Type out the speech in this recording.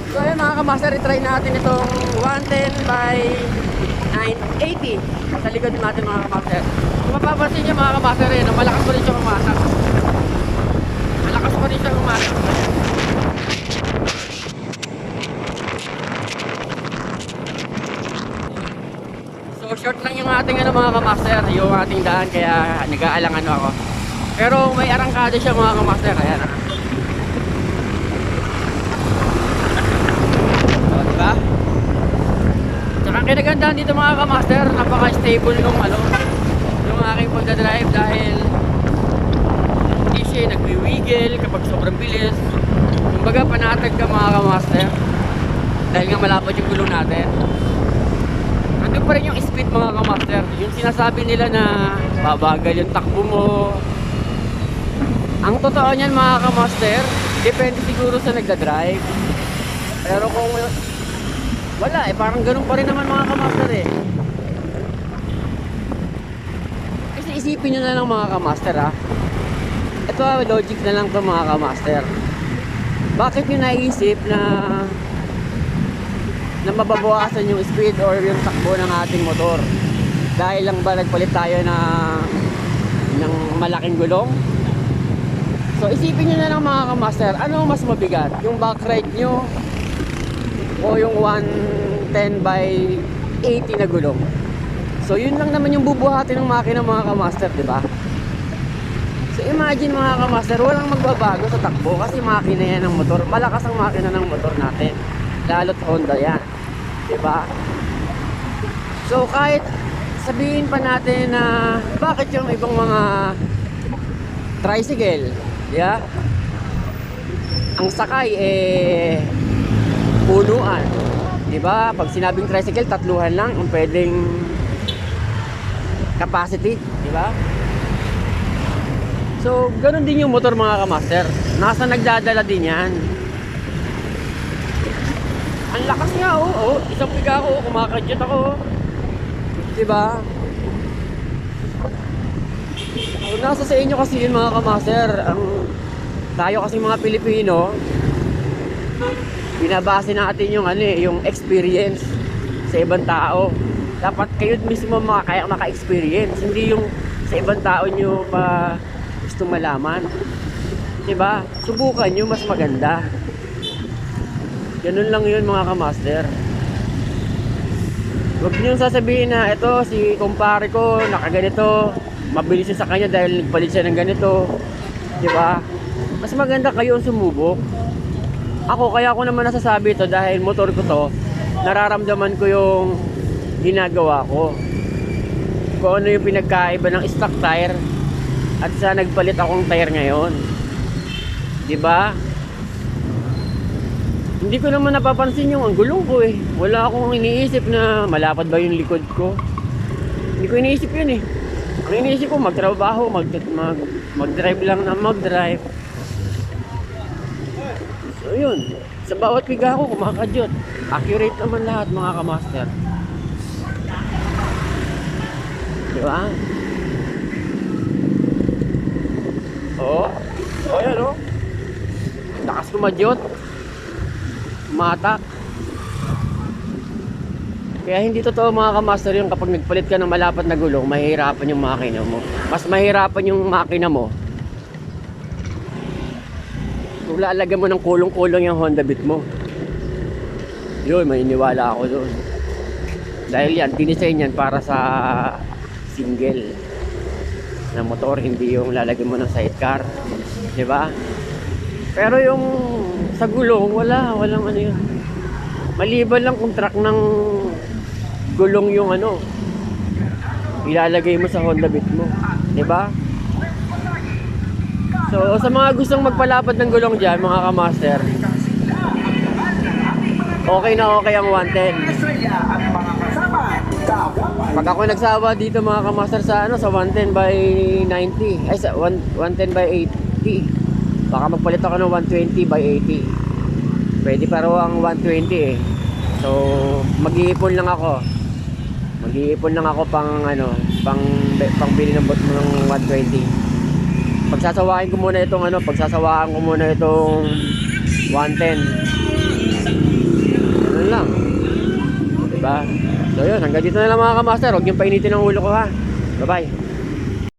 So ayun mga kamaster, i-try natin itong 110 by 980 sa likod natin mga kamaster. Kung mapapansin nyo mga kamaster, malakas pa rin siya kumatak. Malakas pa rin siya kumatak. So short lang yung ating mga kamaster, yung ating daan, kaya nag-aalangan ako. Pero may arangkada siya mga kamaster, ayan ah. Diba? Tsaka kinagandaan dito mga kamaster, napaka-stable nung yung aking pagdadrive dahil hindi siya nagwi-wiggle kapag sobrang bilis. Kumbaga panatag ka mga kamaster dahil nga malapad yung gulong natin. Nandun pa rin yung speed mga kamaster, yung sinasabi nila na babagal yung takbo mo. Ang totoo niyan mga kamaster, depende siguro sa nagdadrive. Pero kung wala parang ganun pa rin naman mga kamaster eh. Kasi isipin nyo na lang mga kamaster ha. Ito logic na lang to mga kamaster. Bakit nyo naisip na mababawasan yung speed or yung takbo ng ating motor? Dahil lang ba nagpalit tayo ng malaking gulong? So isipin nyo na lang mga kamaster, ano mas mabigat? Yung back ride nyo o yung 110 by 80 na gulong? So yun lang naman yung bubuhatin ng makina mga kamaster, di ba? So imagine mga kamaster, walang magbabago sa takbo kasi makina yan ng motor. Malakas ang makina ng motor natin, lalo't Honda yan, di ba? So kahit sabihin pa natin na bakit yung ibang mga tricycle, yeah, ang sakay punuan, di ba? Pag sinabing tricycle, tatluhan lang ang pwedeng capacity, di ba? So ganun din yung motor mga kamaster, nasa nagdadala din yan. Ang lakas nga isang piga ako, kumakadyot ako, di ba? Nasa sa inyo kasi yun mga kamaster. Tayo kasi mga Pilipino, binabase natin yung yung experience sa ibang tao. Dapat kayo mismo kaya maka-experience, hindi yung sa ibang tao nyo pa gusto malaman, diba? Subukan nyo, mas maganda. Ganun lang yun mga kamaster. Huwag nyo sasabihin na ito si kumpare ko nakaganito, mabilis sa kanya dahil nagpalit siya ng ganito, di ba? Mas maganda kayo ang sumubok. Ako, kaya ko naman nasasabi ito dahil motor ko to, nararamdaman ko yung ginagawa ko, kung ano yung pinagkaiba ng stock tire at sa nagpalit akong tire ngayon, di ba? Hindi ko naman napapansin yung ang gulong ko eh. Wala akong iniisip na malapad ba yung likod ko. Hindi ko iniisip yun eh. Ang iniisip ko, magtrabaho, mag-drive lang na mag-drive. So yun, sa bawat piga ko kumakadyot. Accurate naman lahat mga kamaster, di ba? Ayan lakas kumadyot, matak. Kaya hindi totoo mga kamaster yung kapag nagpalit ka ng malapad na gulong, mahihirapan yung makina mo. Mas mahirapan yung makina mo kung lalagyan mo ng kulong-kulong yung Honda Beat mo. Yun, maniniwala ako doon. Dahil yan, dinisign yan para sa single na motor, hindi yung lalagyan mo ng sidecar, di ba? Pero yung sa gulong, walang yun. Maliban lang kung track ng gulong yung ilalagay mo sa Honda Beat mo, di ba? So sa mga gustong magpalapad ng gulong dyan mga kamaster, okay na okay ang 110. Pag ako nagsawa dito mga kamaster sa 110 by 90, ay sa 110 by 80, baka magpalit ako ng 120 by 80. Pwede pa raw ang 120 eh. So mag-iipon lang ako pang bili ng bot ng 120. Pagsasawain ko muna itong 110. So yun, hanggang dito na lang mga kamaster. Huwag niyong painitin ang ulo ko ha. Bye bye.